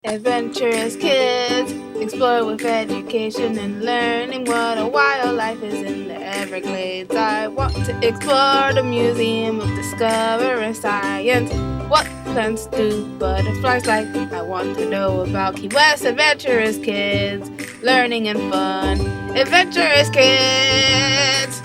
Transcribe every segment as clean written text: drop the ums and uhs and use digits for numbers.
Adventurous kids, explore with education and learning what a wild life is in the Everglades. I want to explore the Museum of Discovering Science. What plants do butterflies like? I want to know about Key West Adventurous Kids, learning and fun. Adventurous Kids!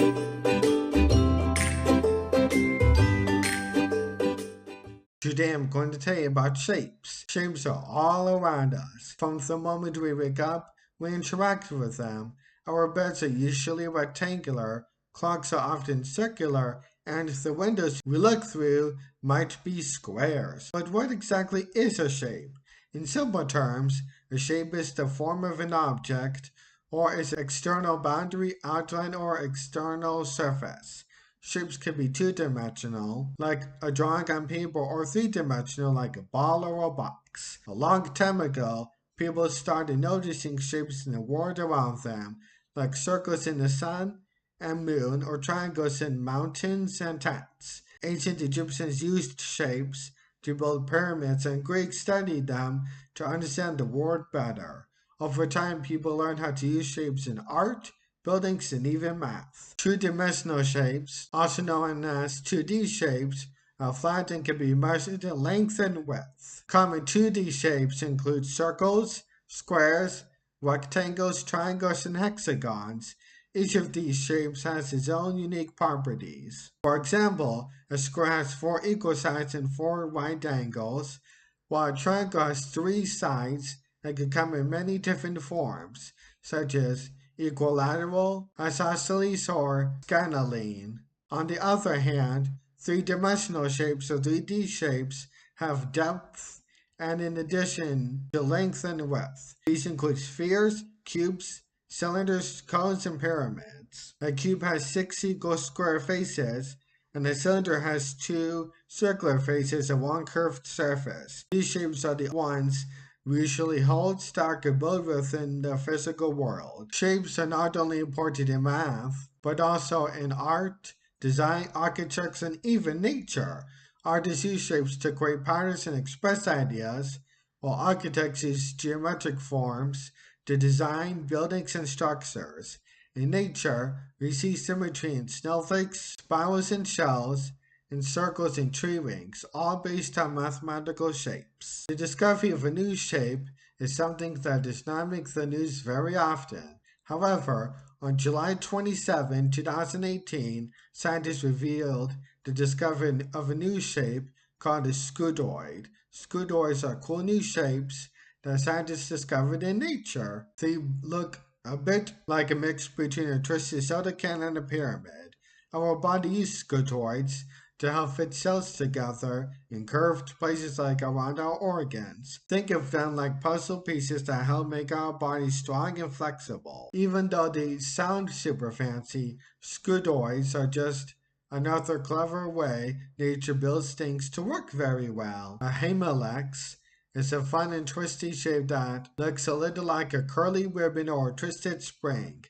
Today I'm going to tell you about shapes. Shapes are all around us. From the moment we wake up, we interact with them. Our beds are usually rectangular, clocks are often circular, and the windows we look through might be squares. But what exactly is a shape? In simple terms, a shape is the form of an object or its external boundary, outline, or external surface. Shapes can be two-dimensional, like a drawing on paper, or three-dimensional, like a ball or a box. A long time ago, people started noticing shapes in the world around them, like circles in the sun and moon, or triangles in mountains and tents. Ancient Egyptians used shapes to build pyramids, and Greeks studied them to understand the world better. Over time, people learned how to use shapes in art, buildings, and even math. Two-dimensional shapes, also known as 2D shapes, are flat and can be measured in length and width. Common 2D shapes include circles, squares, rectangles, triangles, and hexagons. Each of these shapes has its own unique properties. For example, a square has 4 sides and 4 right angles, while a triangle has 3 sides and can come in many different forms, such as equilateral, isosceles, or scanalene. On the other hand, three-dimensional shapes or 3D shapes have depth and in addition to length and width. These include spheres, cubes, cylinders, cones, and pyramids. A cube has 6 square faces, and a cylinder has 2 circular faces and one curved surface. These shapes are the ones we usually hold, stack, or build within the physical world. Shapes are not only important in math, but also in art, design, architecture, and even nature. Artists use shapes to create patterns and express ideas, while architects use geometric forms to design buildings and structures. In nature, we see symmetry in snowflakes, spirals in shells, and circles and tree rings, all based on mathematical shapes. The discovery of a new shape is something that does not make the news very often. However, on July 27, 2018, scientists revealed the discovery of a new shape called a scudoid. Scudoids are cool new shapes that scientists discovered in nature. They look a bit like a mix between a twisted soda can and a pyramid. Our body uses scudoids to help fit cells together in curved places like around our organs. Think of them like puzzle pieces that help make our bodies strong and flexible. Even though they sound super fancy, scudoids are just another clever way nature builds things to work very well. A hemalex is a fun and twisty shape that looks a little like a curly ribbon or a twisted spring.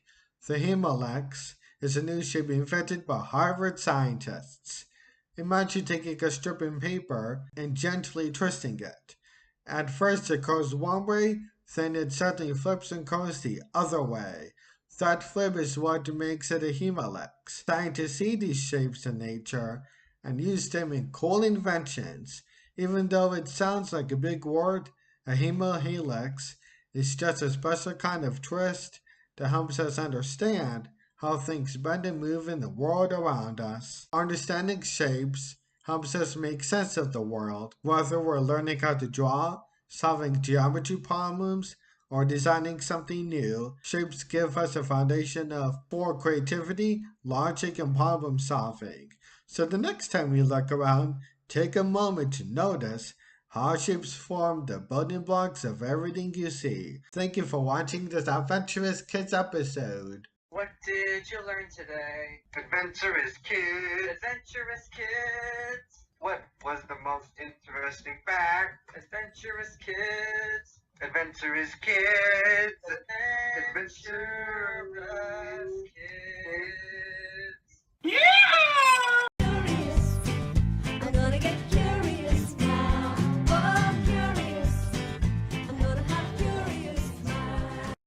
The hemalex is a new shape invented by Harvard scientists. Imagine taking a strip of paper and gently twisting it. At first it goes one way, then it suddenly flips and goes the other way. That flip is what makes it a hemalex. Scientists see these shapes in nature and use them in cool inventions. Even though it sounds like a big word, a hemohelix is just a special kind of twist that helps us understand how things bend and move in the world around us. Understanding shapes helps us make sense of the world, whether we're learning how to draw, solving geometry problems, or designing something new. Shapes give us a foundation for creativity, logic, and problem solving. So the next time you look around, take a moment to notice how shapes form the building blocks of everything you see. Thank you for watching this Adventurous Kids episode. What did you learn today? Adventurous Kids! Adventurous Kids! What was the most interesting fact? Adventurous Kids! Adventurous Kids! Adventurous Kids!